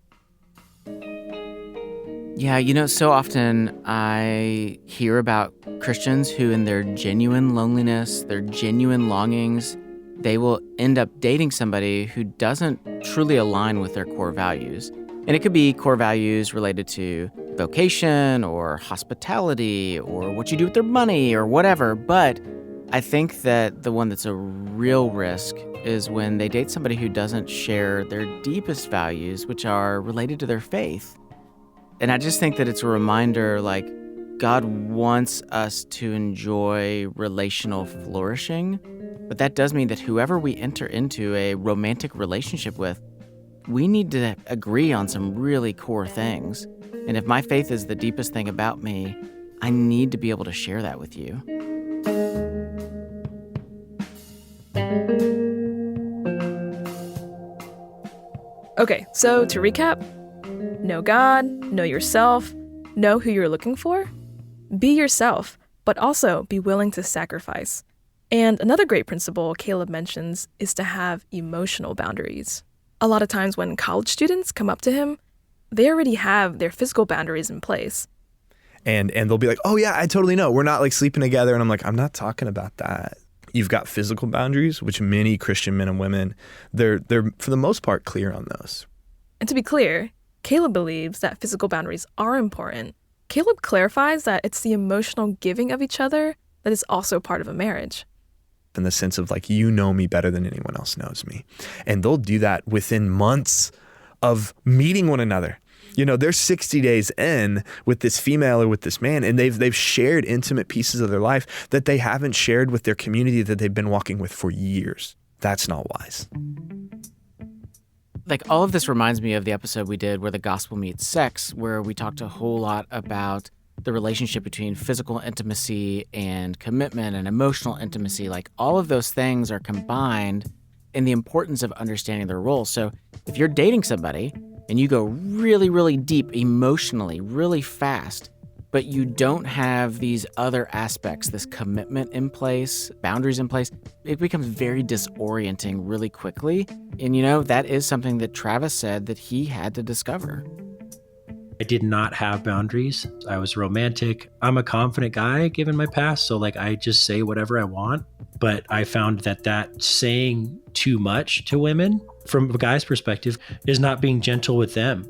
Yeah, so often I hear about Christians who in their genuine loneliness, their genuine longings, they will end up dating somebody who doesn't truly align with their core values. And it could be core values related to vocation or hospitality or what you do with their money or whatever. But I think that the one that's a real risk is when they date somebody who doesn't share their deepest values, which are related to their faith. And I just think that it's a reminder, like, God wants us to enjoy relational flourishing, but that does mean that whoever we enter into a romantic relationship with, we need to agree on some really core things. And if my faith is the deepest thing about me, I need to be able to share that with you. Okay, so to recap, know God, know yourself, know who you're looking for, be yourself, but also be willing to sacrifice. And another great principle Caleb mentions is to have emotional boundaries. A lot of times when college students come up to him, they already have their physical boundaries in place. And they'll be like, oh yeah, I totally know. We're not like sleeping together. And I'm like, I'm not talking about that. You've got physical boundaries, which many Christian men and women, they're for the most part clear on those. And to be clear, Caleb believes that physical boundaries are important. Caleb clarifies that it's the emotional giving of each other that is also part of a marriage. In the sense of like, you know me better than anyone else knows me. And they'll do that within months of meeting one another. You know, they're 60 days in with this female or with this man, and they've shared intimate pieces of their life that they haven't shared with their community that they've been walking with for years. That's not wise. Like, all of this reminds me of the episode we did where the gospel meets sex, where we talked a whole lot about the relationship between physical intimacy and commitment and emotional intimacy. Like, all of those things are combined in the importance of understanding their role. So if you're dating somebody and you go really, really deep emotionally, really fast, but you don't have these other aspects, this commitment in place, boundaries in place, it becomes very disorienting really quickly. And, you know, that is something that Travis said that he had to discover. I did not have boundaries. I was romantic. I'm a confident guy given my past. So like, I just say whatever I want. But I found that saying too much to women from a guy's perspective is not being gentle with them.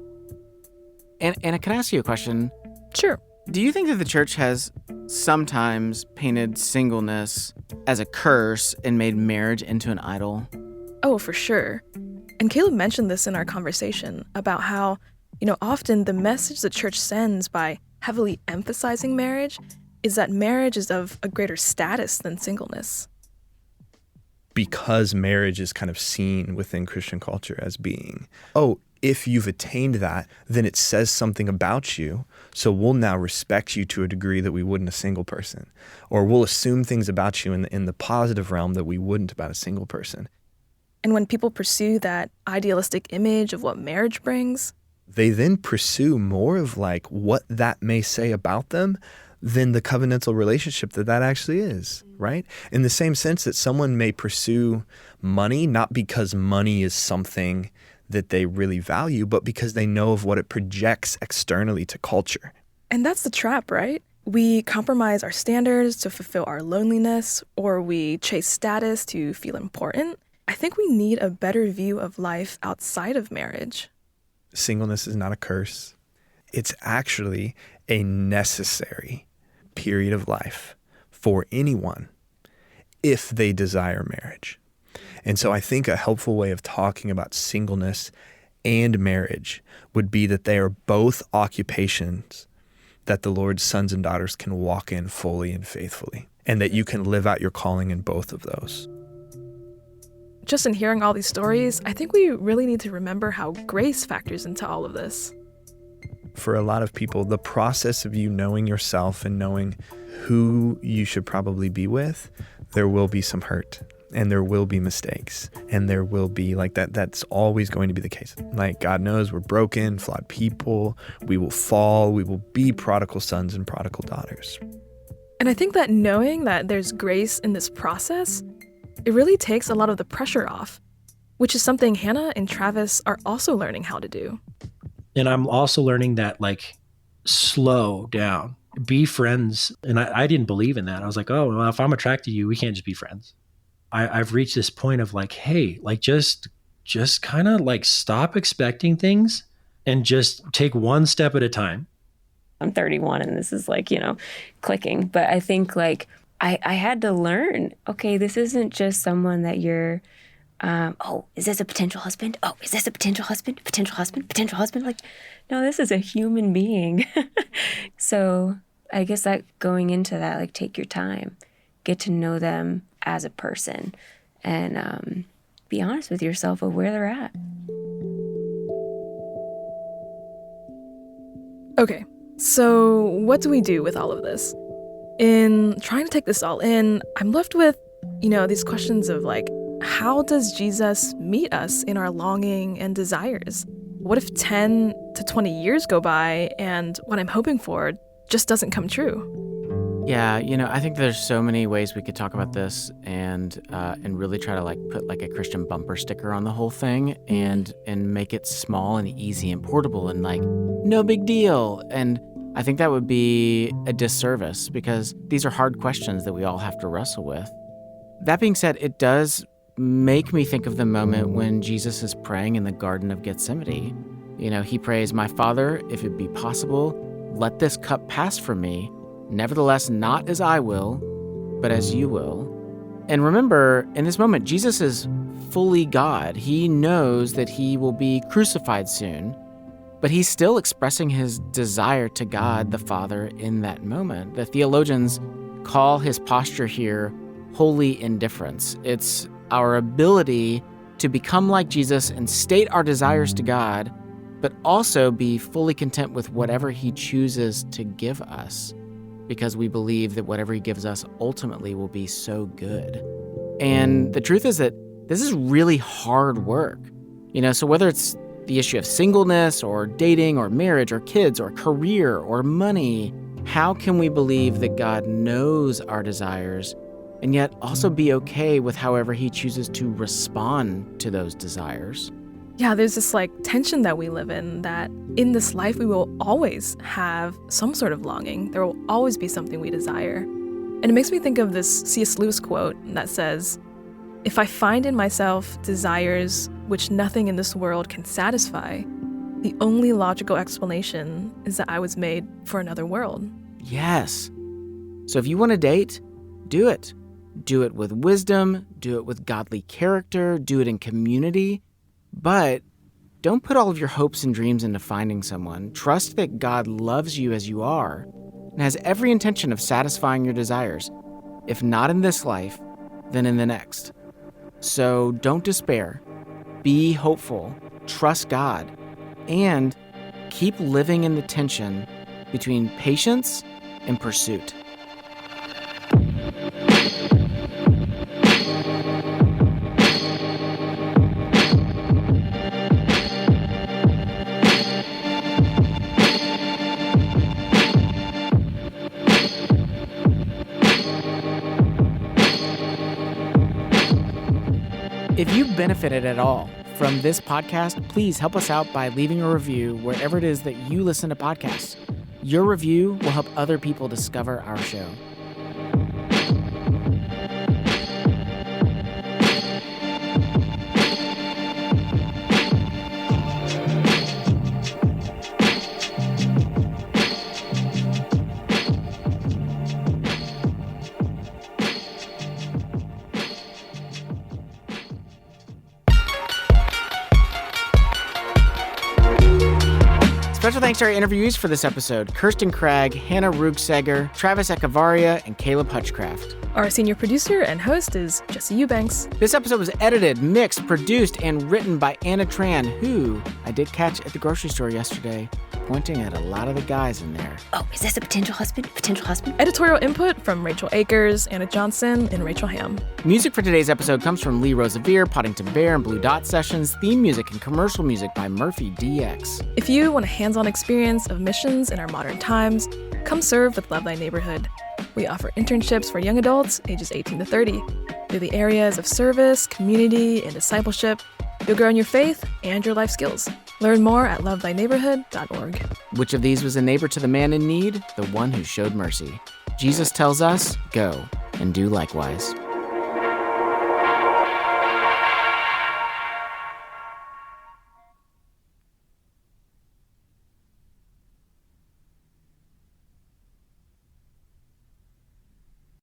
And can I ask you a question? Sure. Do you think that the church has sometimes painted singleness as a curse and made marriage into an idol? Oh, for sure. And Caleb mentioned this in our conversation about how, you know, often the message the church sends by heavily emphasizing marriage is that marriage is of a greater status than singleness. Because marriage is kind of seen within Christian culture as being, oh, if you've attained that, then it says something about you. So we'll now respect you to a degree that we wouldn't a single person. Or we'll assume things about you in the positive realm that we wouldn't about a single person. And when people pursue that idealistic image of what marriage brings, they then pursue more of like what that may say about them than the covenantal relationship that actually is, right? In the same sense that someone may pursue money, not because money is something that they really value, but because they know of what it projects externally to culture. And that's the trap, right? We compromise our standards to fulfill our loneliness, or we chase status to feel important. I think we need a better view of life outside of marriage. Singleness is not a curse. It's actually a necessary period of life for anyone if they desire marriage. And so I think a helpful way of talking about singleness and marriage would be that they are both occupations that the Lord's sons and daughters can walk in fully and faithfully, and that you can live out your calling in both of those. Just in hearing all these stories, I think we really need to remember how grace factors into all of this. For a lot of people, the process of you knowing yourself and knowing who you should probably be with, there will be some hurt. And there will be mistakes, and there will be like that. That's always going to be the case. Like, God knows we're broken, flawed people. We will fall. We will be prodigal sons and prodigal daughters. And I think that knowing that there's grace in this process, it really takes a lot of the pressure off, which is something Hannah and Travis are also learning how to do. And I'm also learning that, like, slow down, be friends. And I didn't believe in that. I was like, oh, well, if I'm attracted to you, we can't just be friends. I've reached this point of like, hey, like just kind of like stop expecting things and just take one step at a time. I'm 31 and this is like, you know, clicking. But I think like I had to learn, okay, this isn't just someone that you're, oh, is this a potential husband? Oh, is this a potential husband? Potential husband? Potential husband? Like, no, this is a human being. So I guess that going into that, like, take your time, get to know them as a person, and be honest with yourself of where they're at. Okay, so what do we do with all of this? In trying to take this all in, I'm left with, you know, these questions of like, how does Jesus meet us in our longing and desires? What if 10 to 20 years go by and what I'm hoping for just doesn't come true? Yeah, you know, I think there's so many ways we could talk about this and really try to like put like a Christian bumper sticker on the whole thing and make it small and easy and portable and like no big deal. And I think that would be a disservice because these are hard questions that we all have to wrestle with. That being said, it does make me think of the moment when Jesus is praying in the Garden of Gethsemane. You know, he prays, "My Father, if it be possible, let this cup pass from me. Nevertheless, not as I will, but as you will." And remember, in this moment, Jesus is fully God. He knows that he will be crucified soon. but he's still expressing his desire to God the Father in that moment. The theologians call his posture here holy indifference. It's our ability to become like Jesus and state our desires to God, but also be fully content with whatever he chooses to give us, because we believe that whatever he gives us ultimately will be so good. And the truth is that this is really hard work. So whether it's the issue of singleness or dating or marriage or kids or career or money, how can we believe that God knows our desires and yet also be okay with however he chooses to respond to those desires? Yeah, there's this tension that we live in, that in this life we will always have some sort of longing. There will always be something we desire. And it makes me think of this C.S. Lewis quote that says, "If I find in myself desires which nothing in this world can satisfy, the only logical explanation is that I was made for another world." Yes. So if you want to date, do it. Do it with wisdom, do it with godly character, do it in community. But don't put all of your hopes and dreams into finding someone. Trust that God loves you as you are and has every intention of satisfying your desires. If not in this life, then in the next. So don't despair. Be hopeful. Trust God. And keep living in the tension between patience and pursuit. If you've benefited at all from this podcast, please help us out by leaving a review wherever it is that you listen to podcasts. Your review will help other people discover our show. Special thanks to our interviewees for this episode: Kirsten Craig, Hannah Rugseger, Travis Echevarria, and Caleb Hutchcraft. Our senior producer and host is Jesse Eubanks. This episode was edited, mixed, produced, and written by Anna Tran, who I did catch at the grocery store yesterday, pointing at a lot of the guys in there. Oh, is this a potential husband? Potential husband? Editorial input from Rachel Akers, Anna Johnson, and Rachel Ham. Music for today's episode comes from Lee Rosevere, Poddington Bear, and Blue Dot Sessions. Theme music and commercial music by Murphy DX. If you want a hands-on experience of missions in our modern times, come serve with Love Thy Neighborhood. We offer internships for young adults ages 18 to 30. Through the areas of service, community, and discipleship, you'll grow in your faith and your life skills. Learn more at lovethyneighborhood.org. Which of these was a neighbor to the man in need? The one who showed mercy. Jesus tells us, go and do likewise.